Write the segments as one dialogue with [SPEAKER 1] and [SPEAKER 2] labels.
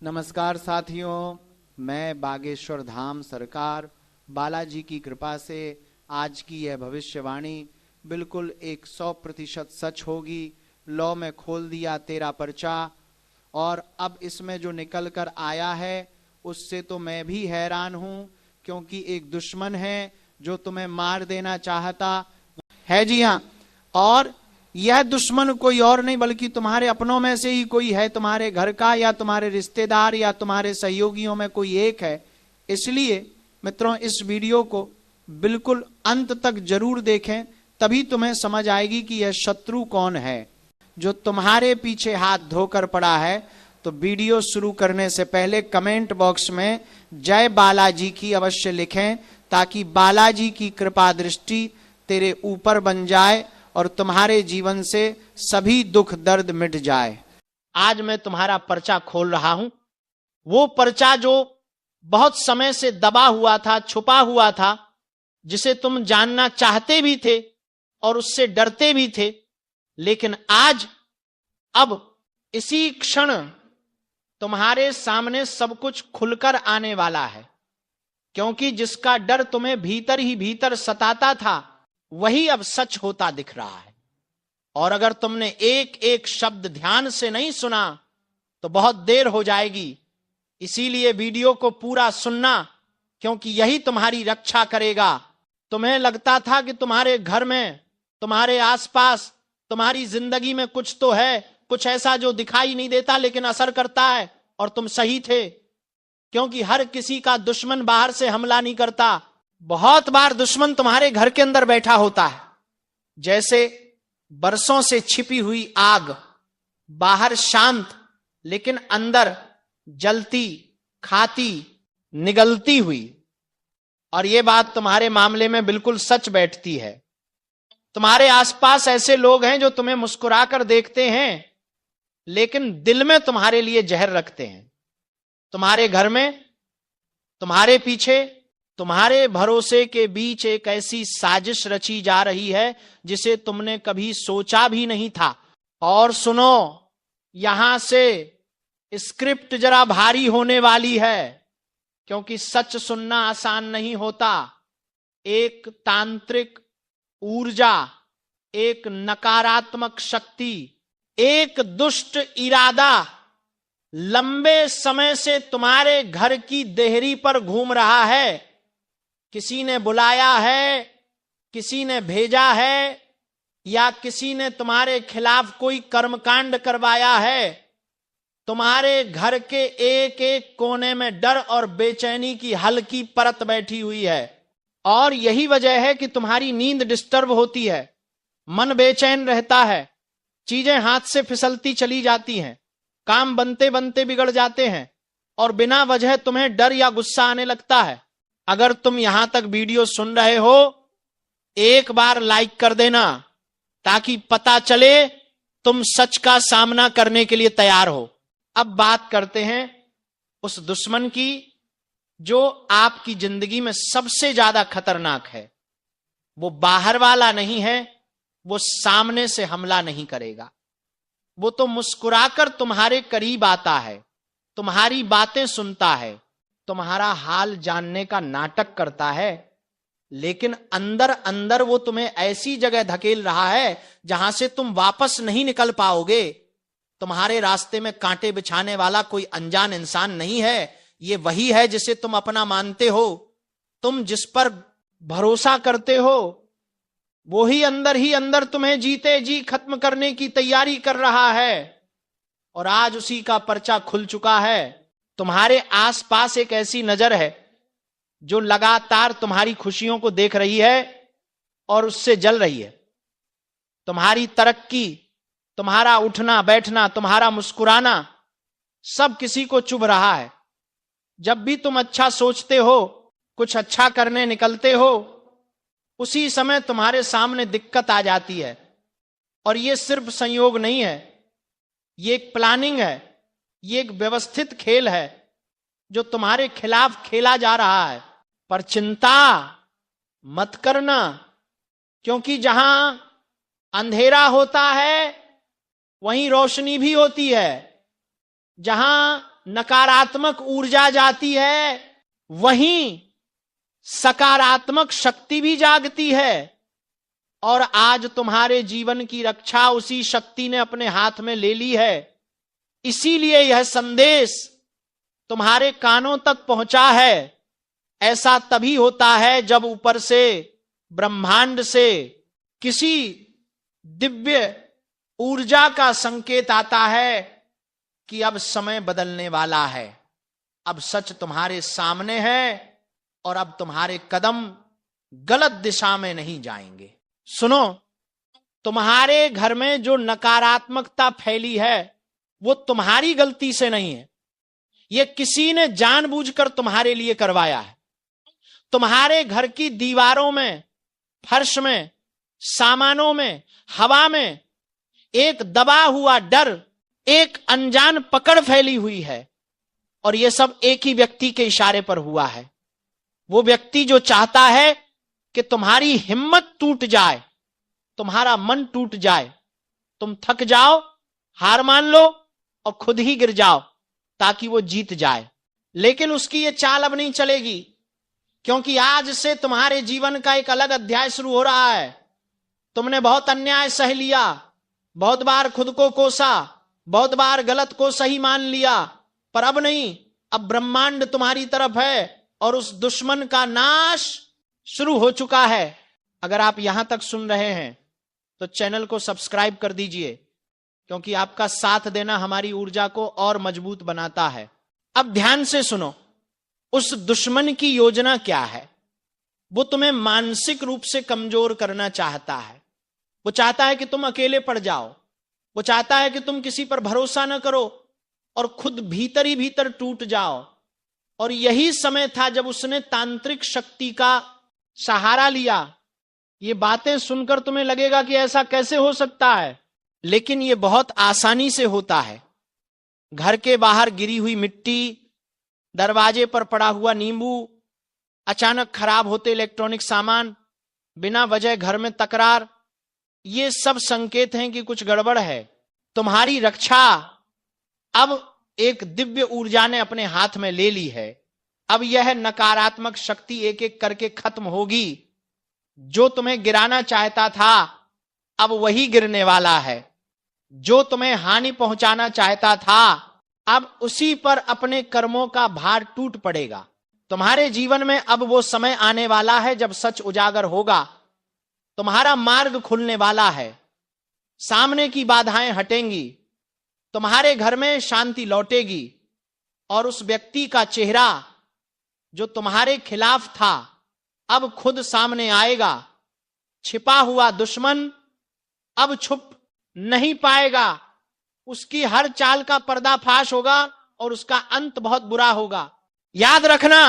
[SPEAKER 1] नमस्कार साथियों, मैं बागेश्वर धाम सरकार बालाजी की कृपा से आज की यह भविष्यवाणी बिल्कुल 100% सच होगी। लौ में खोल दिया तेरा पर्चा और अब इसमें जो निकल कर आया है उससे तो मैं भी हैरान हूं, क्योंकि एक दुश्मन है जो तुम्हें मार देना चाहता है। जी हाँ, और यह दुश्मन कोई और नहीं बल्कि तुम्हारे अपनों में से ही कोई है, तुम्हारे घर का या तुम्हारे रिश्तेदार या तुम्हारे सहयोगियों में कोई एक है। इसलिए मित्रों, इस वीडियो को बिल्कुल अंत तक जरूर देखें, तभी तुम्हें समझ आएगी कि यह शत्रु कौन है जो तुम्हारे पीछे हाथ धोकर पड़ा है। तो वीडियो शुरू करने से पहले कमेंट बॉक्स में जय बालाजी की अवश्य लिखें, ताकि बालाजी की कृपा दृष्टि तेरे ऊपर बन जाए और तुम्हारे जीवन से सभी दुख दर्द मिट जाए।
[SPEAKER 2] आज मैं तुम्हारा पर्चा खोल रहा हूं, वो पर्चा जो बहुत समय से दबा हुआ था, छुपा हुआ था, जिसे तुम जानना चाहते भी थे और उससे डरते भी थे। लेकिन आज अब इसी क्षण तुम्हारे सामने सब कुछ खुलकर आने वाला है, क्योंकि जिसका डर तुम्हें भीतर ही भीतर सताता था वही अब सच होता दिख रहा है। और अगर तुमने एक एक शब्द ध्यान से नहीं सुना तो बहुत देर हो जाएगी। इसीलिए वीडियो को पूरा सुनना, क्योंकि यही तुम्हारी रक्षा करेगा। तुम्हें लगता था कि तुम्हारे घर में, तुम्हारे आसपास, तुम्हारी जिंदगी में कुछ तो है, कुछ ऐसा जो दिखाई नहीं देता लेकिन असर करता है, और तुम सही थे, क्योंकि हर किसी का दुश्मन बाहर से हमला नहीं करता। बहुत बार दुश्मन तुम्हारे घर के अंदर बैठा होता है, जैसे बरसों से छिपी हुई आग, बाहर शांत लेकिन अंदर जलती, खाती, निगलती हुई। और यह बात तुम्हारे मामले में बिल्कुल सच बैठती है। तुम्हारे आसपास ऐसे लोग हैं जो तुम्हें मुस्कुराकर देखते हैं लेकिन दिल में तुम्हारे लिए जहर रखते हैं। तुम्हारे घर में, तुम्हारे पीछे, तुम्हारे भरोसे के बीच एक ऐसी साजिश रची जा रही है जिसे तुमने कभी सोचा भी नहीं था। और सुनो, यहां से स्क्रिप्ट जरा भारी होने वाली है, क्योंकि सच सुनना आसान नहीं होता। एक तांत्रिक ऊर्जा, एक नकारात्मक शक्ति, एक दुष्ट इरादा लंबे समय से तुम्हारे घर की देहरी पर घूम रहा है। किसी ने बुलाया है, किसी ने भेजा है, या किसी ने तुम्हारे खिलाफ कोई कर्मकांड करवाया है। तुम्हारे घर के एक एक कोने में डर और बेचैनी की हल्की परत बैठी हुई है। और यही वजह है कि तुम्हारी नींद डिस्टर्ब होती है, मन बेचैन रहता है, चीजें हाथ से फिसलती चली जाती हैं, काम बनते बनते बिगड़ जाते हैं, और बिना वजह तुम्हें डर या गुस्सा आने लगता है। अगर तुम यहां तक वीडियो सुन रहे हो, एक बार लाइक कर देना, ताकि पता चले तुम सच का सामना करने के लिए तैयार हो। अब बात करते हैं उस दुश्मन की जो आपकी जिंदगी में सबसे ज्यादा खतरनाक है। वो बाहर वाला नहीं है, वो सामने से हमला नहीं करेगा। वो तो मुस्कुराकर तुम्हारे करीब आता है, तुम्हारी बातें सुनता है, तुम्हारा हाल जानने का नाटक करता है, लेकिन अंदर अंदर वो तुम्हें ऐसी जगह धकेल रहा है जहां से तुम वापस नहीं निकल पाओगे। तुम्हारे रास्ते में कांटे बिछाने वाला कोई अनजान इंसान नहीं है, ये वही है जिसे तुम अपना मानते हो। तुम जिस पर भरोसा करते हो वो ही अंदर तुम्हें जीते जी खत्म करने की तैयारी कर रहा है। और आज उसी का पर्चा खुल चुका है। तुम्हारे आसपास एक ऐसी नजर है जो लगातार तुम्हारी खुशियों को देख रही है और उससे जल रही है। तुम्हारी तरक्की, तुम्हारा उठना बैठना, तुम्हारा मुस्कुराना, सब किसी को चुभ रहा है। जब भी तुम अच्छा सोचते हो, कुछ अच्छा करने निकलते हो, उसी समय तुम्हारे सामने दिक्कत आ जाती है। और ये सिर्फ संयोग नहीं है, ये एक प्लानिंग है, ये एक व्यवस्थित खेल है जो तुम्हारे खिलाफ खेला जा रहा है। पर चिंता मत करना, क्योंकि जहां अंधेरा होता है वहीं रोशनी भी होती है। जहां नकारात्मक ऊर्जा जाती है, वहीं सकारात्मक शक्ति भी जागती है। और आज तुम्हारे जीवन की रक्षा उसी शक्ति ने अपने हाथ में ले ली है। इसीलिए यह संदेश तुम्हारे कानों तक पहुंचा है। ऐसा तभी होता है जब ऊपर से, ब्रह्मांड से किसी दिव्य ऊर्जा का संकेत आता है कि अब समय बदलने वाला है, अब सच तुम्हारे सामने है और अब तुम्हारे कदम गलत दिशा में नहीं जाएंगे। सुनो, तुम्हारे घर में जो नकारात्मकता फैली है वो तुम्हारी गलती से नहीं है, ये किसी ने जानबूझकर तुम्हारे लिए करवाया है। तुम्हारे घर की दीवारों में, फर्श में, सामानों में, हवा में एक दबा हुआ डर, एक अनजान पकड़ फैली हुई है। और यह सब एक ही व्यक्ति के इशारे पर हुआ है। वो व्यक्ति जो चाहता है कि तुम्हारी हिम्मत टूट जाए, तुम्हारा मन टूट जाए, तुम थक जाओ, हार मान लो और खुद ही गिर जाओ ताकि वो जीत जाए। लेकिन उसकी ये चाल अब नहीं चलेगी, क्योंकि आज से तुम्हारे जीवन का एक अलग अध्याय शुरू हो रहा है। तुमने बहुत अन्याय सह लिया, बहुत बार खुद को कोसा, बहुत बार गलत को सही मान लिया, पर अब नहीं, अब ब्रह्मांड तुम्हारी तरफ है और उस दुश्मन का नाश शुरू हो चुका है। अगर आप यहां तक सुन रहे हैं तो चैनल को सब्सक्राइब कर दीजिए, क्योंकि आपका साथ देना हमारी ऊर्जा को और मजबूत बनाता है। अब ध्यान से सुनो, उस दुश्मन की योजना क्या है? वो तुम्हें मानसिक रूप से कमजोर करना चाहता है। वो चाहता है कि तुम अकेले पड़ जाओ, वो चाहता है कि तुम किसी पर भरोसा न करो और खुद भीतर ही भीतर टूट जाओ। और यही समय था जब उसने तांत्रिक शक्ति का सहारा लिया। ये बातें सुनकर तुम्हें लगेगा कि ऐसा कैसे हो सकता है, लेकिन ये बहुत आसानी से होता है। घर के बाहर गिरी हुई मिट्टी, दरवाजे पर पड़ा हुआ नींबू, अचानक खराब होते इलेक्ट्रॉनिक सामान, बिना वजह घर में तकरार, ये सब संकेत हैं कि कुछ गड़बड़ है। तुम्हारी रक्षा अब एक दिव्य ऊर्जा ने अपने हाथ में ले ली है। अब यह नकारात्मक शक्ति एक एक करके खत्म होगी। जो तुम्हें गिराना चाहता था अब वही गिरने वाला है। जो तुम्हें हानि पहुंचाना चाहता था अब उसी पर अपने कर्मों का भार टूट पड़ेगा। तुम्हारे जीवन में अब वो समय आने वाला है जब सच उजागर होगा, तुम्हारा मार्ग खुलने वाला है, सामने की बाधाएं हटेंगी, तुम्हारे घर में शांति लौटेगी और उस व्यक्ति का चेहरा जो तुम्हारे खिलाफ था अब खुद सामने आएगा। छिपा हुआ दुश्मन अब छुप नहीं पाएगा, उसकी हर चाल का पर्दाफाश होगा और उसका अंत बहुत बुरा होगा। याद रखना,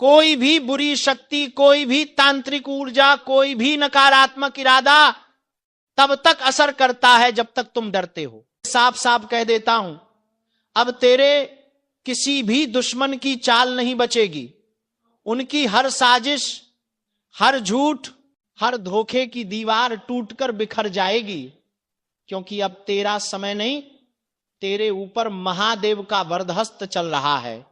[SPEAKER 2] कोई भी बुरी शक्ति, कोई भी तांत्रिक ऊर्जा, कोई भी नकारात्मक इरादा तब तक असर करता है जब तक तुम डरते हो। साफ साफ कह देता हूं, अब तेरे किसी भी दुश्मन की चाल नहीं बचेगी। उनकी हर साजिश, हर झूठ, हर धोखे की दीवार टूटकर बिखर जाएगी, क्योंकि अब तेरा समय नहीं, तेरे ऊपर महादेव का वरदहस्त चल रहा है।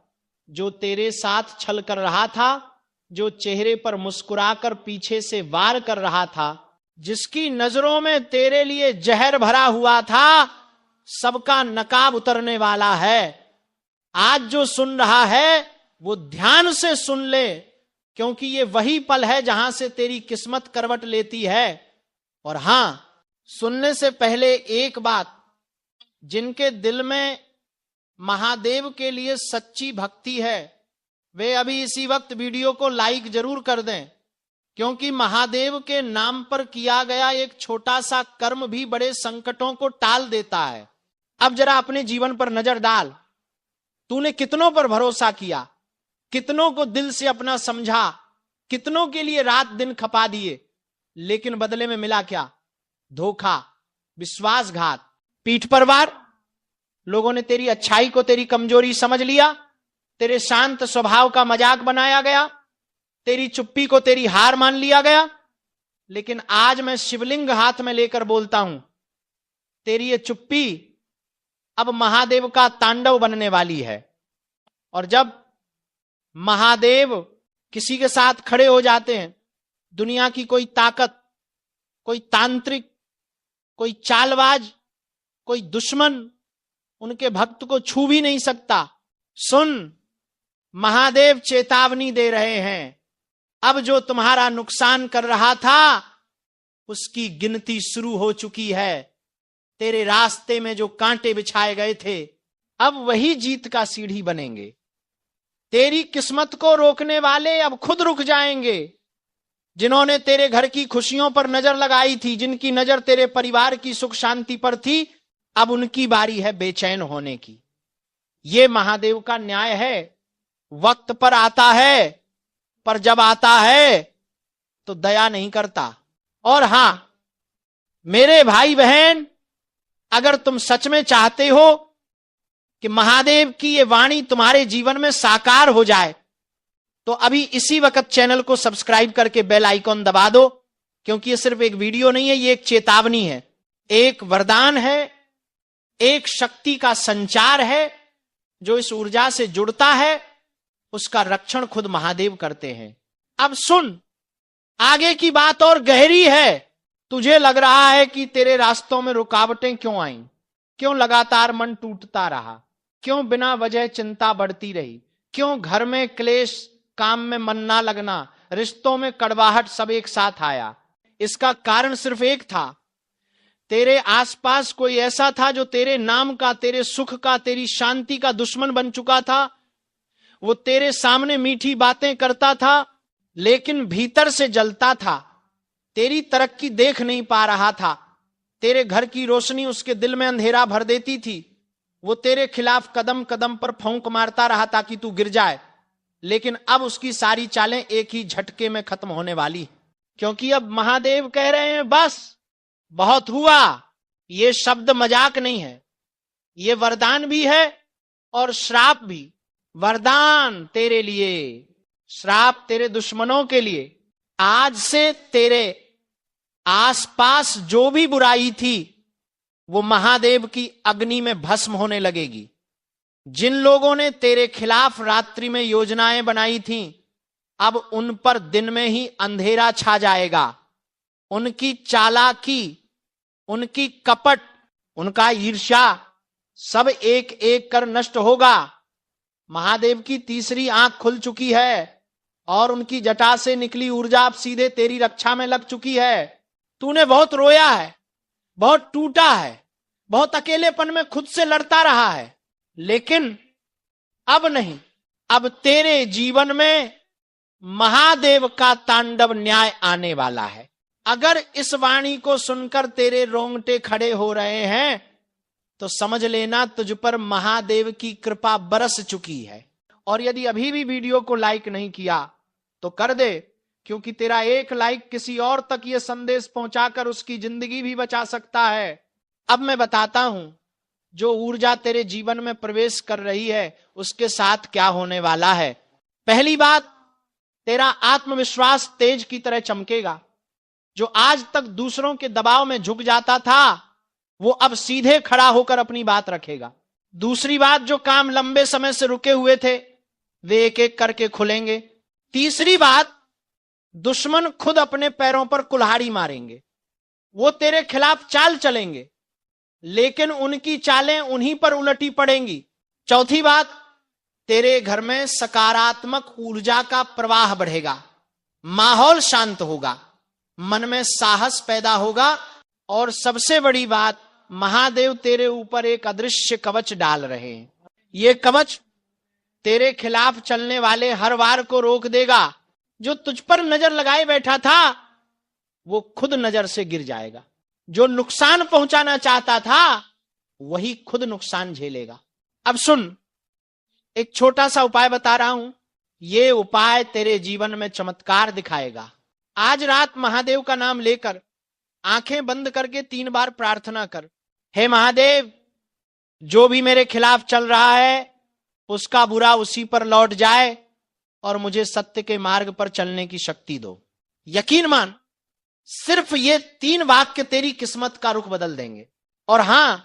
[SPEAKER 2] जो तेरे साथ छल कर रहा था, जो चेहरे पर मुस्कुराकर पीछे से वार कर रहा था, जिसकी नजरों में तेरे लिए जहर भरा हुआ था, सबका नकाब उतरने वाला है। आज जो सुन रहा है वो ध्यान से सुन ले, क्योंकि ये वही पल है जहां से तेरी किस्मत करवट लेती है। और हां, सुनने से पहले एक बात, जिनके दिल में महादेव के लिए सच्ची भक्ति है वे अभी इसी वक्त वीडियो को लाइक जरूर कर दें, क्योंकि महादेव के नाम पर किया गया एक छोटा सा कर्म भी बड़े संकटों को टाल देता है। अब जरा अपने जीवन पर नजर डाल, तूने कितनों पर भरोसा किया, कितनों को दिल से अपना समझा, कितनों के लिए रात दिन खपा दिए, लेकिन बदले में मिला क्या? धोखा, विश्वासघात, पीठ पर वार। लोगों ने तेरी अच्छाई को तेरी कमजोरी समझ लिया, तेरे शांत स्वभाव का मजाक बनाया गया, तेरी चुप्पी को तेरी हार मान लिया गया। लेकिन आज मैं शिवलिंग हाथ में लेकर बोलता हूं, तेरी ये चुप्पी अब महादेव का तांडव बनने वाली है। और जब महादेव किसी के साथ खड़े हो जाते हैं, दुनिया की कोई ताकत, कोई तांत्रिक, कोई चालबाज, कोई दुश्मन उनके भक्त को छू भी नहीं सकता। सुन, महादेव चेतावनी दे रहे हैं, अब जो तुम्हारा नुकसान कर रहा था उसकी गिनती शुरू हो चुकी है। तेरे रास्ते में जो कांटे बिछाए गए थे अब वही जीत का सीढ़ी बनेंगे। तेरी किस्मत को रोकने वाले अब खुद रुक जाएंगे। जिन्होंने तेरे घर की खुशियों पर नजर लगाई थी, जिनकी नजर तेरे परिवार की सुख शांति पर थी, अब उनकी बारी है बेचैन होने की। ये महादेव का न्याय है। वक्त पर आता है, पर जब आता है तो दया नहीं करता। और हां मेरे भाई बहन, अगर तुम सच में चाहते हो कि महादेव की ये वाणी तुम्हारे जीवन में साकार हो जाए तो अभी इसी वक्त चैनल को सब्सक्राइब करके बेल आइकॉन दबा दो, क्योंकि ये सिर्फ एक वीडियो नहीं है, ये एक चेतावनी है, एक वरदान है, एक शक्ति का संचार है। जो इस ऊर्जा से जुड़ता है उसका रक्षण खुद महादेव करते हैं। अब सुन, आगे की बात और गहरी है। तुझे लग रहा है कि तेरे रास्तों में रुकावटें क्यों आईं? क्यों लगातार मन टूटता रहा? क्यों बिना वजह चिंता बढ़ती रही? क्यों घर में क्लेश, काम में मन ना लगना, रिश्तों में कड़वाहट सब एक साथ आया? इसका कारण सिर्फ एक था, तेरे आसपास कोई ऐसा था जो तेरे नाम का, तेरे सुख का, तेरी शांति का दुश्मन बन चुका था। वो तेरे सामने मीठी बातें करता था लेकिन भीतर से जलता था। तेरी तरक्की देख नहीं पा रहा था। तेरे घर की रोशनी उसके दिल में अंधेरा भर देती थी। वो तेरे खिलाफ कदम कदम पर फौंक मारता रहा ताकि तू गिर जाए, लेकिन अब उसकी सारी चालें एक ही झटके में खत्म होने वाली, क्योंकि अब महादेव कह रहे हैं बस, बहुत हुआ। ये शब्द मजाक नहीं है, ये वरदान भी है और श्राप भी। वरदान तेरे लिए, श्राप तेरे दुश्मनों के लिए। आज से तेरे आसपास जो भी बुराई थी वो महादेव की अग्नि में भस्म होने लगेगी। जिन लोगों ने तेरे खिलाफ रात्रि में योजनाएं बनाई थीं, अब उन पर दिन में ही अंधेरा छा जाएगा। उनकी चालाकी, उनकी कपट, उनका ईर्ष्या सब एक एक कर नष्ट होगा। महादेव की तीसरी आंख खुल चुकी है और उनकी जटा से निकली ऊर्जा अब सीधे तेरी रक्षा में लग चुकी है। तूने बहुत रोया है, बहुत टूटा है, बहुत अकेलेपन में खुद से लड़ता रहा है, लेकिन अब नहीं, अब तेरे जीवन में महादेव का तांडव न्याय आने वाला है। अगर इस वाणी को सुनकर तेरे रोंगटे खड़े हो रहे हैं तो समझ लेना तुझ पर महादेव की कृपा बरस चुकी है। और यदि अभी भी वीडियो को लाइक नहीं किया तो कर दे, क्योंकि तेरा एक लाइक किसी और तक यह संदेश पहुंचाकर उसकी जिंदगी भी बचा सकता है। अब मैं बताता हूं जो ऊर्जा तेरे जीवन में प्रवेश कर रही है उसके साथ क्या होने वाला है। पहली बात, तेरा आत्मविश्वास तेज की तरह चमकेगा। जो आज तक दूसरों के दबाव में झुक जाता था वो अब सीधे खड़ा होकर अपनी बात रखेगा। दूसरी बात, जो काम लंबे समय से रुके हुए थे वे एक एक करके खुलेंगे। तीसरी बात, दुश्मन खुद अपने पैरों पर कुल्हाड़ी मारेंगे। वो तेरे खिलाफ चाल चलेंगे लेकिन उनकी चालें उन्हीं पर उलटी पड़ेंगी। चौथी बात, तेरे घर में सकारात्मक ऊर्जा का प्रवाह बढ़ेगा, माहौल शांत होगा, मन में साहस पैदा होगा। और सबसे बड़ी बात, महादेव तेरे ऊपर एक अदृश्य कवच डाल रहे हैं। ये कवच तेरे खिलाफ चलने वाले हर वार को रोक देगा। जो तुझ पर नजर लगाए बैठा था वो खुद नजर से गिर जाएगा। जो नुकसान पहुंचाना चाहता था वही खुद नुकसान झेलेगा। अब सुन, एक छोटा सा उपाय बता रहा हूं। ये उपाय तेरे जीवन में चमत्कार दिखाएगा। आज रात महादेव का नाम लेकर आंखें बंद करके 3 बार प्रार्थना कर, हे महादेव, जो भी मेरे खिलाफ चल रहा है उसका बुरा उसी पर लौट जाए और मुझे सत्य के मार्ग पर चलने की शक्ति दो। यकीन मान, सिर्फ ये 3 वाक्य तेरी किस्मत का रुख बदल देंगे। और हां,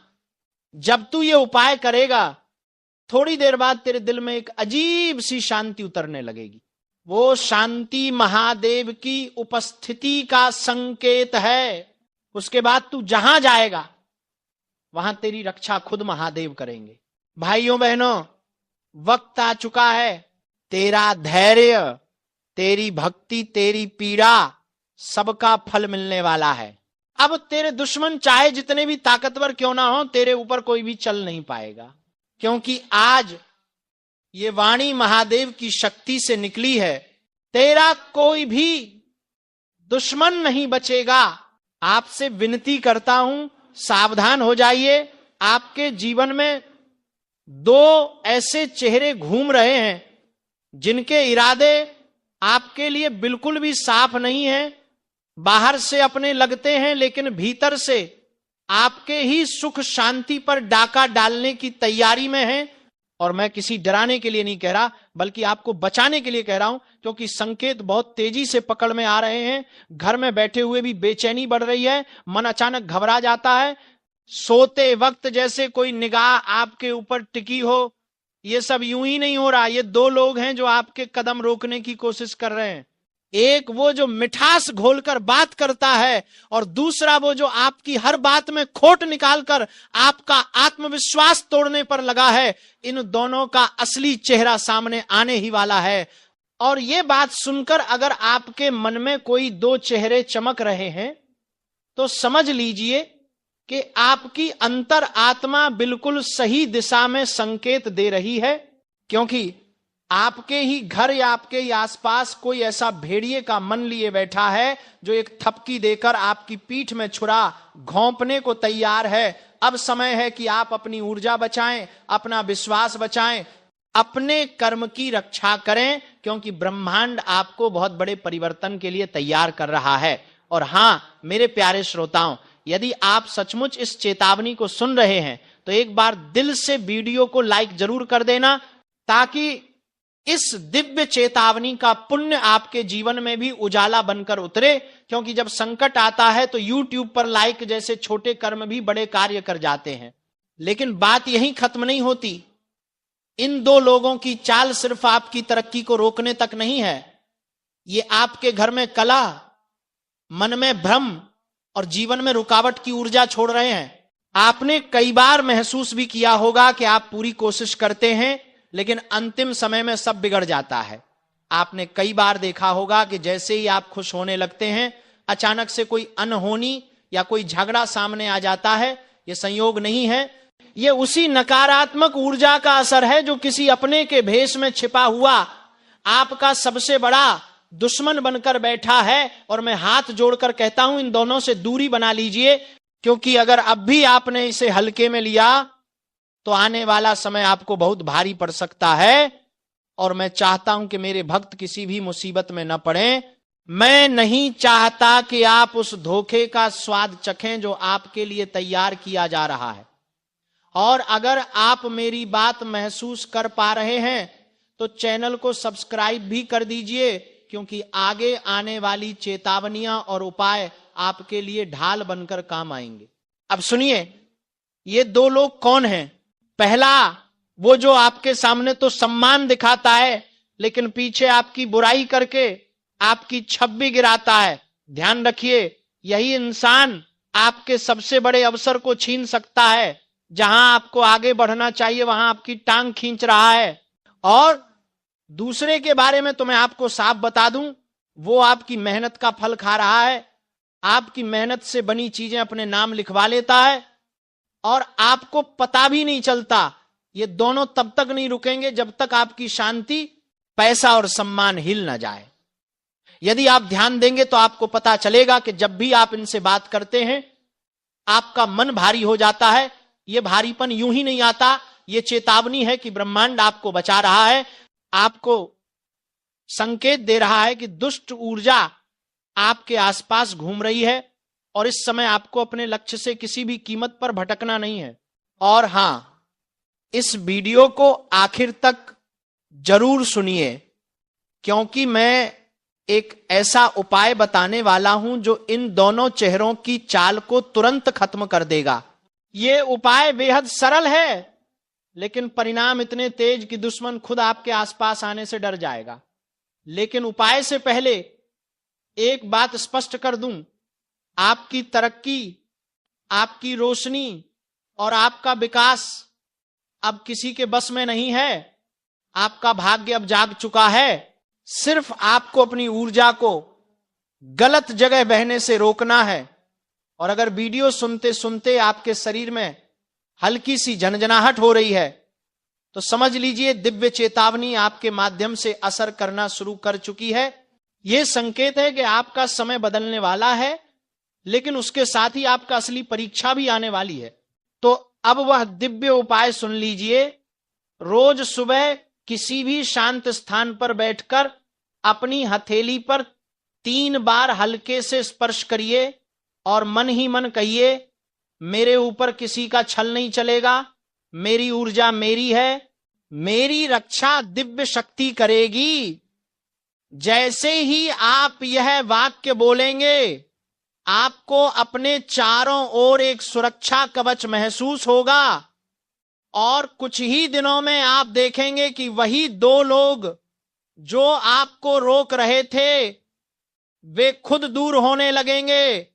[SPEAKER 2] जब तू ये उपाय करेगा थोड़ी देर बाद तेरे दिल में एक अजीब सी शांति उतरने लगेगी। वो शांति महादेव की उपस्थिति का संकेत है। उसके बाद तू जहां जाएगा वहां तेरी रक्षा खुद महादेव करेंगे। भाइयों बहनों, वक्त आ चुका है। तेरा धैर्य, तेरी भक्ति, तेरी पीड़ा, सबका फल मिलने वाला है। अब तेरे दुश्मन चाहे जितने भी ताकतवर क्यों ना हो, तेरे ऊपर कोई भी चल नहीं पाएगा, क्योंकि आज ये वाणी महादेव की शक्ति से निकली है। तेरा कोई भी दुश्मन नहीं बचेगा। आपसे विनती करता हूं, सावधान हो जाइए। आपके जीवन में दो ऐसे चेहरे घूम रहे हैं जिनके इरादे आपके लिए बिल्कुल भी साफ नहीं है। बाहर से अपने लगते हैं लेकिन भीतर से आपके ही सुख शांति पर डाका डालने की तैयारी में है। और मैं किसी डराने के लिए नहीं कह रहा, बल्कि आपको बचाने के लिए कह रहा हूं, क्योंकि संकेत बहुत तेजी से पकड़ में आ रहे हैं। घर में बैठे हुए भी बेचैनी बढ़ रही है, मन अचानक घबरा जाता है, सोते वक्त जैसे कोई निगाह आपके ऊपर टिकी हो। ये सब यूं ही नहीं हो रहा। ये दो लोग हैं जो आपके कदम रोकने की कोशिश कर रहे हैं। एक वो जो मिठास घोलकर बात करता है, और दूसरा वो जो आपकी हर बात में खोट निकालकर आपका आत्मविश्वास तोड़ने पर लगा है। इन दोनों का असली चेहरा सामने आने ही वाला है। और ये बात सुनकर अगर आपके मन में कोई दो चेहरे चमक रहे हैं तो समझ लीजिए कि आपकी अंतर आत्मा बिल्कुल सही दिशा में संकेत दे रही है, क्योंकि आपके ही घर या आपके ही आसपास कोई ऐसा भेड़िए का मन लिए बैठा है जो एक थपकी देकर आपकी पीठ में छुरा घोंपने को तैयार है। अब समय है कि आप अपनी ऊर्जा बचाएं, अपना विश्वास बचाएं, अपने कर्म की रक्षा करें, क्योंकि ब्रह्मांड आपको बहुत बड़े परिवर्तन के लिए तैयार कर रहा है। और हां मेरे प्यारे श्रोताओं, यदि आप सचमुच इस चेतावनी को सुन रहे हैं तो एक बार दिल से वीडियो को लाइक जरूर कर देना, ताकि इस दिव्य चेतावनी का पुण्य आपके जीवन में भी उजाला बनकर उतरे। क्योंकि जब संकट आता है तो YouTube पर लाइक जैसे छोटे कर्म भी बड़े कार्य कर जाते हैं। लेकिन बात यहीं खत्म नहीं होती। इन दो लोगों की चाल सिर्फ आपकी तरक्की को रोकने तक नहीं है, ये आपके घर में कलह, मन में भ्रम और जीवन में रुकावट की ऊर्जा छोड़ रहे हैं। आपने कई बार महसूस भी किया होगा कि आप पूरी कोशिश करते हैं लेकिन अंतिम समय में सब बिगड़ जाता है। आपने कई बार देखा होगा कि जैसे ही आप खुश होने लगते हैं, अचानक से कोई अनहोनी या कोई झगड़ा सामने आ जाता है। यह संयोग नहीं है, यह उसी नकारात्मक ऊर्जा का असर है जो किसी अपने के भेष में छिपा हुआ आपका सबसे बड़ा दुश्मन बनकर बैठा है। और मैं हाथ जोड़कर कहता हूं, इन दोनों से दूरी बना लीजिए, क्योंकि अगर अब भी आपने इसे हल्के में लिया तो आने वाला समय आपको बहुत भारी पड़ सकता है। और मैं चाहता हूं कि मेरे भक्त किसी भी मुसीबत में न पड़े। मैं नहीं चाहता कि आप उस धोखे का स्वाद चखें जो आपके लिए तैयार किया जा रहा है। और अगर आप मेरी बात महसूस कर पा रहे हैं तो चैनल को सब्सक्राइब भी कर दीजिए, क्योंकि आगे आने वाली चेतावनियां और उपाय आपके लिए ढाल बनकर काम आएंगे। अब सुनिए, ये दो लोग कौन हैं? पहला वो जो आपके सामने तो सम्मान दिखाता है लेकिन पीछे आपकी बुराई करके आपकी छवि गिराता है। ध्यान रखिए, यही इंसान आपके सबसे बड़े अवसर को छीन सकता है। जहां आपको आगे बढ़ना चाहिए वहां आपकी टांग खींच रहा है। और दूसरे के बारे में तो मैं आपको साफ बता दूं, वो आपकी मेहनत का फल खा रहा है, आपकी मेहनत से बनी चीजें अपने नाम लिखवा लेता है और आपको पता भी नहीं चलता। ये दोनों तब तक नहीं रुकेंगे जब तक आपकी शांति, पैसा और सम्मान हिल ना जाए। यदि आप ध्यान देंगे तो आपको पता चलेगा कि जब भी आप इनसे बात करते हैं आपका मन भारी हो जाता है। यह भारीपन यूं ही नहीं आता, यह चेतावनी है कि ब्रह्मांड आपको बचा रहा है, आपको संकेत दे रहा है कि दुष्ट ऊर्जा आपके आसपास घूम रही है और इस समय आपको अपने लक्ष्य से किसी भी कीमत पर भटकना नहीं है। और हां, इस वीडियो को आखिर तक जरूर सुनिए, क्योंकि मैं एक ऐसा उपाय बताने वाला हूं जो इन दोनों चेहरों की चाल को तुरंत खत्म कर देगा। ये उपाय बेहद सरल है, लेकिन परिणाम इतने तेज कि दुश्मन खुद आपके आसपास आने से डर जाएगा। लेकिन उपाय से पहले एक बात स्पष्ट कर दूं, आपकी तरक्की, आपकी रोशनी और आपका विकास अब किसी के बस में नहीं है। आपका भाग्य अब जाग चुका है। सिर्फ आपको अपनी ऊर्जा को गलत जगह बहने से रोकना है। और अगर वीडियो सुनते सुनते आपके शरीर में हल्की सी झनझनाहट हो रही है तो समझ लीजिए दिव्य चेतावनी आपके माध्यम से असर करना शुरू कर चुकी है। यह संकेत है कि आपका समय बदलने वाला है, लेकिन उसके साथ ही आपका असली परीक्षा भी आने वाली है। तो अब वह दिव्य उपाय सुन लीजिए। रोज सुबह किसी भी शांत स्थान पर बैठकर अपनी हथेली पर 3 बार हल्के से स्पर्श करिए और मन ही मन कहिए, मेरे ऊपर किसी का छल नहीं चलेगा, मेरी ऊर्जा मेरी है, मेरी रक्षा दिव्य शक्ति करेगी। जैसे ही आप यह वाक्य बोलेंगे, आपको अपने चारों ओर एक सुरक्षा कवच महसूस होगा और कुछ ही दिनों में आप देखेंगे कि वही 2 लोग जो आपको रोक रहे थे वे खुद दूर होने लगेंगे,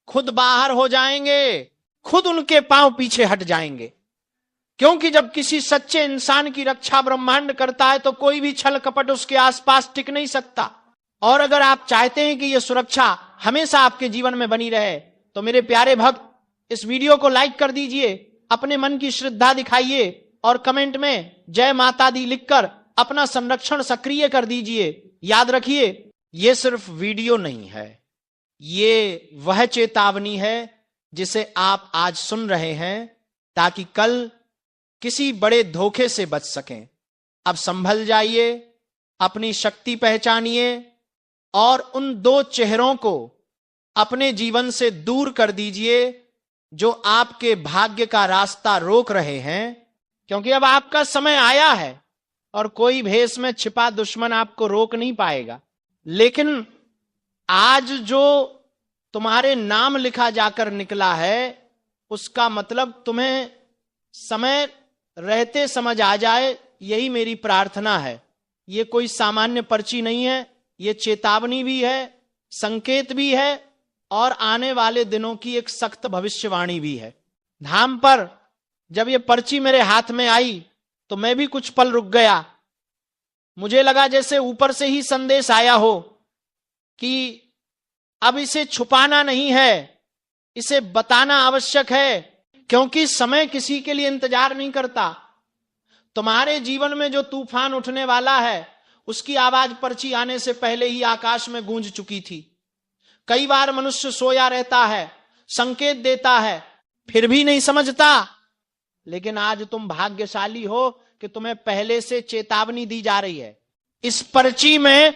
[SPEAKER 2] खुद बाहर हो जाएंगे, खुद उनके पांव पीछे हट जाएंगे। क्योंकि जब किसी सच्चे इंसान की रक्षा ब्रह्मांड करता है तो कोई भी छल कपट उसके आसपास टिक नहीं सकता। और अगर आप चाहते हैं कि यह सुरक्षा हमेशा आपके जीवन में बनी रहे तो मेरे प्यारे भक्त, इस वीडियो को लाइक कर दीजिए, अपने मन की श्रद्धा दिखाइए और कमेंट में जय माता दी लिखकर अपना संरक्षण सक्रिय कर दीजिए। याद रखिए, यह सिर्फ वीडियो नहीं है, ये वह चेतावनी है जिसे आप आज सुन रहे हैं ताकि कल किसी बड़े धोखे से बच सकें। अब संभल जाइए, अपनी शक्ति पहचानिए और उन 2 चेहरों को अपने जीवन से दूर कर दीजिए जो आपके भाग्य का रास्ता रोक रहे हैं। क्योंकि अब आपका समय आया है और कोई भेष में छिपा दुश्मन आपको रोक नहीं पाएगा। लेकिन आज जो तुम्हारे नाम लिखा जाकर निकला है उसका मतलब तुम्हें समय रहते समझ आ जाए, यही मेरी प्रार्थना है। ये कोई सामान्य पर्ची नहीं है, ये चेतावनी भी है, संकेत भी है और आने वाले दिनों की एक सख्त भविष्यवाणी भी है। धाम पर जब ये पर्ची मेरे हाथ में आई तो मैं भी कुछ पल रुक गया। मुझे लगा जैसे ऊपर से ही संदेश आया हो कि अब इसे छुपाना नहीं है, इसे बताना आवश्यक है, क्योंकि समय किसी के लिए इंतजार नहीं करता। तुम्हारे जीवन में जो तूफान उठने वाला है उसकी आवाज पर्ची आने से पहले ही आकाश में गूंज चुकी थी। कई बार मनुष्य सोया रहता है, संकेत देता है, फिर भी नहीं समझता। लेकिन आज तुम भाग्यशाली हो कि तुम्हें पहले से चेतावनी दी जा रही है। इस पर्ची में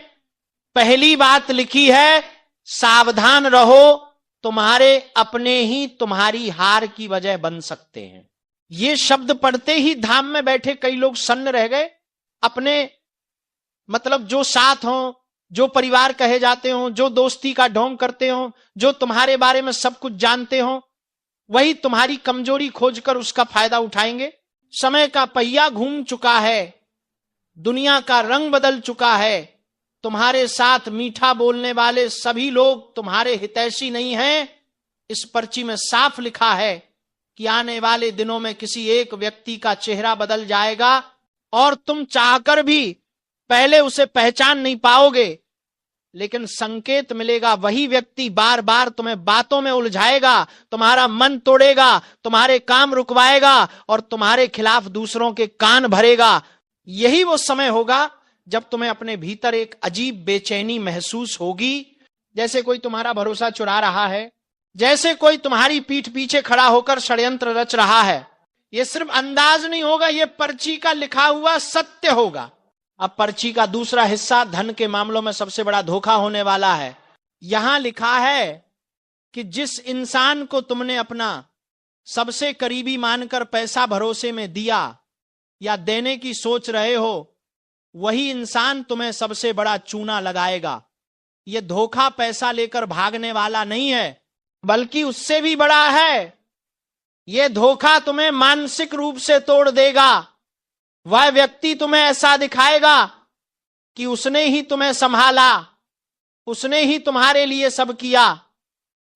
[SPEAKER 2] पहली बात लिखी है, सावधान रहो, तुम्हारे अपने ही तुम्हारी हार की वजह बन सकते हैं। ये शब्द पढ़ते ही धाम में बैठे कई लोग सन्न रह गए। अपने मतलब जो साथ हो, जो परिवार कहे जाते हो, जो दोस्ती का ढोंग करते हो, जो तुम्हारे बारे में सब कुछ जानते हो, वही तुम्हारी कमजोरी खोजकर उसका फायदा उठाएंगे। समय का पहिया घूम चुका है, दुनिया का रंग बदल चुका है। तुम्हारे साथ मीठा बोलने वाले सभी लोग तुम्हारे हितैषी नहीं हैं। इस पर्ची में साफ लिखा है कि आने वाले दिनों में किसी एक व्यक्ति का चेहरा बदल जाएगा और तुम चाहकर भी पहले उसे पहचान नहीं पाओगे, लेकिन संकेत मिलेगा। वही व्यक्ति बार बार तुम्हें बातों में उलझाएगा, तुम्हारा मन तोड़ेगा, तुम्हारे काम रुकवाएगा और तुम्हारे खिलाफ दूसरों के कान भरेगा। यही वो समय होगा जब तुम्हें अपने भीतर एक अजीब बेचैनी महसूस होगी, जैसे कोई तुम्हारा भरोसा चुरा रहा है, जैसे कोई तुम्हारी पीठ पीछे खड़ा होकर षड्यंत्र रच रहा है। यह सिर्फ अंदाज नहीं होगा, यह पर्ची का लिखा हुआ सत्य होगा। अब पर्ची का दूसरा हिस्सा धन के मामलों में सबसे बड़ा धोखा होने वाला है। यहां लिखा है कि जिस इंसान को तुमने अपना सबसे करीबी मानकर पैसा भरोसे में दिया या देने की सोच रहे हो, वही इंसान तुम्हें सबसे बड़ा चूना लगाएगा। यह धोखा पैसा लेकर भागने वाला नहीं है, बल्कि उससे भी बड़ा है। ये धोखा तुम्हें मानसिक रूप से तोड़ देगा। वह व्यक्ति तुम्हें ऐसा दिखाएगा कि उसने ही तुम्हें संभाला, उसने ही तुम्हारे लिए सब किया,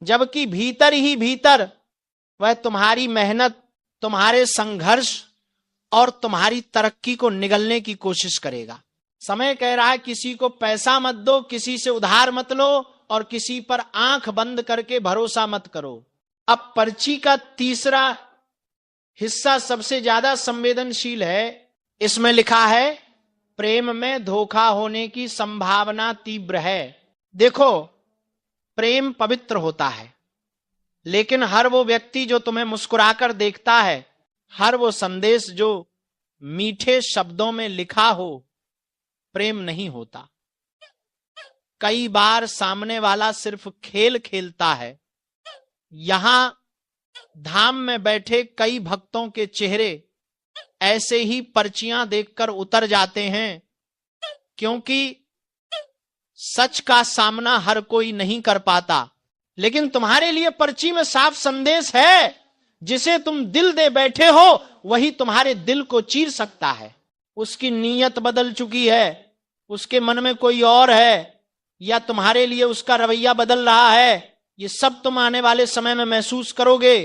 [SPEAKER 2] जबकि भीतर ही भीतर वह तुम्हारी मेहनत, तुम्हारे संघर्ष और तुम्हारी तरक्की को निगलने की कोशिश करेगा। समय कह रहा है किसी को पैसा मत दो, किसी से उधार मत लो और किसी पर आंख बंद करके भरोसा मत करो। अब पर्ची का तीसरा हिस्सा सबसे ज्यादा संवेदनशील है। इसमें लिखा है प्रेम में धोखा होने की संभावना तीव्र है। देखो, प्रेम पवित्र होता है, लेकिन हर वो व्यक्ति जो तुम्हें मुस्कुराकर देखता है, हर वो संदेश जो मीठे शब्दों में लिखा हो, प्रेम नहीं होता। कई बार सामने वाला सिर्फ खेल खेलता है। यहां धाम में बैठे कई भक्तों के चेहरे ऐसे ही पर्चियां देखकर उतर जाते हैं, क्योंकि सच का सामना हर कोई नहीं कर पाता। लेकिन तुम्हारे लिए पर्ची में साफ संदेश है। जिसे तुम दिल दे बैठे हो वही तुम्हारे दिल को चीर सकता है। उसकी नीयत बदल चुकी है, उसके मन में कोई और है, या तुम्हारे लिए उसका रवैया बदल रहा है। ये सब तुम आने वाले समय में महसूस करोगे।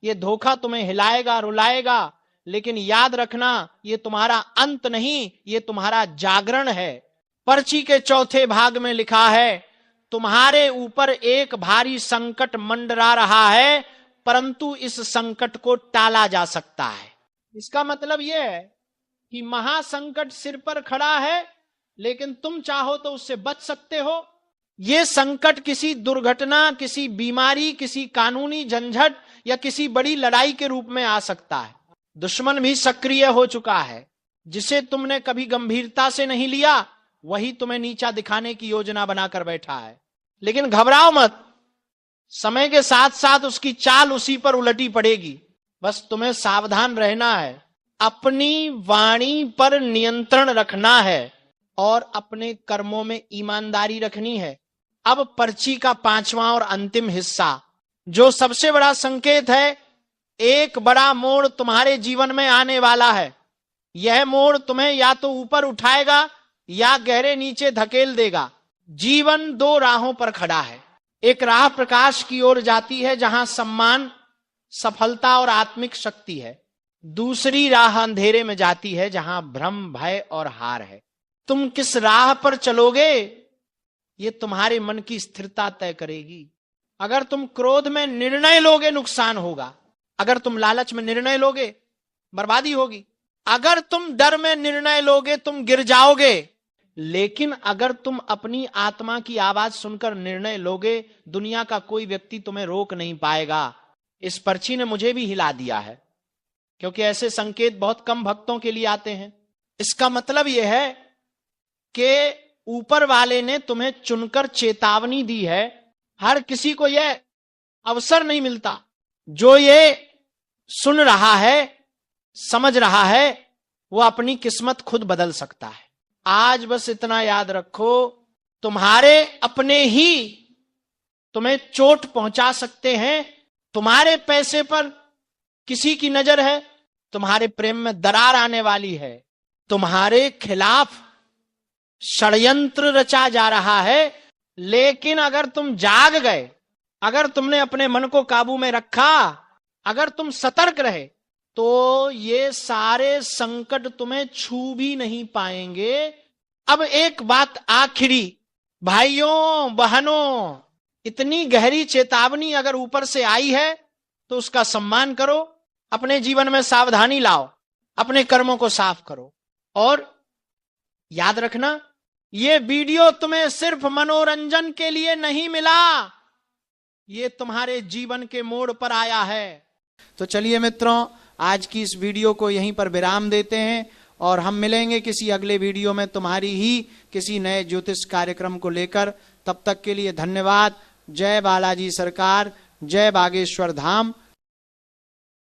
[SPEAKER 2] ये धोखा तुम्हें हिलाएगा, रुलाएगा, लेकिन याद रखना ये तुम्हारा अंत नहीं, ये तुम्हारा जागरण है। पर्ची के चौथे भाग में लिखा है तुम्हारे ऊपर एक भारी संकट मंडरा रहा है, परंतु इस संकट को टाला जा सकता है। इसका मतलब यह है कि महासंकट सिर पर खड़ा है, लेकिन तुम चाहो तो उससे बच सकते हो। यह संकट किसी दुर्घटना, किसी बीमारी, किसी कानूनी झंझट या किसी बड़ी लड़ाई के रूप में आ सकता है। दुश्मन भी सक्रिय हो चुका है। जिसे तुमने कभी गंभीरता से नहीं लिया, वही तुम्हें नीचा दिखाने की योजना बनाकर बैठा है। लेकिन घबराओ मत, समय के साथ साथ उसकी चाल उसी पर उलटी पड़ेगी। बस तुम्हें सावधान रहना है, अपनी वाणी पर नियंत्रण रखना है और अपने कर्मों में ईमानदारी रखनी है। अब पर्ची का पांचवा और अंतिम हिस्सा, जो सबसे बड़ा संकेत है। एक बड़ा मोड़ तुम्हारे जीवन में आने वाला है। यह मोड़ तुम्हें या तो ऊपर उठाएगा या गहरे नीचे धकेल देगा। जीवन दो राहों पर खड़ा है। एक राह प्रकाश की ओर जाती है, जहां सम्मान, सफलता और आत्मिक शक्ति है। दूसरी राह अंधेरे में जाती है, जहां भ्रम, भय और हार है। तुम किस राह पर चलोगे, ये तुम्हारे मन की स्थिरता तय करेगी। अगर तुम क्रोध में निर्णय लोगे, नुकसान होगा। अगर तुम लालच में निर्णय लोगे, बर्बादी होगी। अगर तुम डर में निर्णय लोगे, तुम गिर जाओगे। लेकिन अगर तुम अपनी आत्मा की आवाज सुनकर निर्णय लोगे, दुनिया का कोई व्यक्ति तुम्हें रोक नहीं पाएगा। इस पर्ची ने मुझे भी हिला दिया है, क्योंकि ऐसे संकेत बहुत कम भक्तों के लिए आते हैं। इसका मतलब यह है कि ऊपर वाले ने तुम्हें चुनकर चेतावनी दी है। हर किसी को यह अवसर नहीं मिलता। जो ये सुन रहा है, समझ रहा है, वो अपनी किस्मत खुद बदल सकता है। आज बस इतना याद रखो, तुम्हारे अपने ही तुम्हें चोट पहुंचा सकते हैं। तुम्हारे पैसे पर किसी की नजर है, तुम्हारे प्रेम में दरार आने वाली है, तुम्हारे खिलाफ षड्यंत्र रचा जा रहा है। लेकिन अगर तुम जाग गए, अगर तुमने अपने मन को काबू में रखा, अगर तुम सतर्क रहे, तो ये सारे संकट तुम्हें छू भी नहीं पाएंगे। अब एक बात आखिरी, भाइयों बहनों, इतनी गहरी चेतावनी अगर ऊपर से आई है तो उसका सम्मान करो, अपने जीवन में सावधानी लाओ, अपने कर्मों को साफ करो। और याद रखना, ये वीडियो तुम्हें सिर्फ मनोरंजन के लिए नहीं मिला, ये तुम्हारे जीवन के मोड़ पर आया है।
[SPEAKER 1] तो चलिए मित्रों, आज की इस वीडियो को यहीं पर विराम देते हैं और हम मिलेंगे किसी अगले वीडियो में तुम्हारी ही किसी नए ज्योतिष कार्यक्रम को लेकर। तब तक के लिए धन्यवाद। जय बालाजी सरकार, जय बागेश्वर धाम।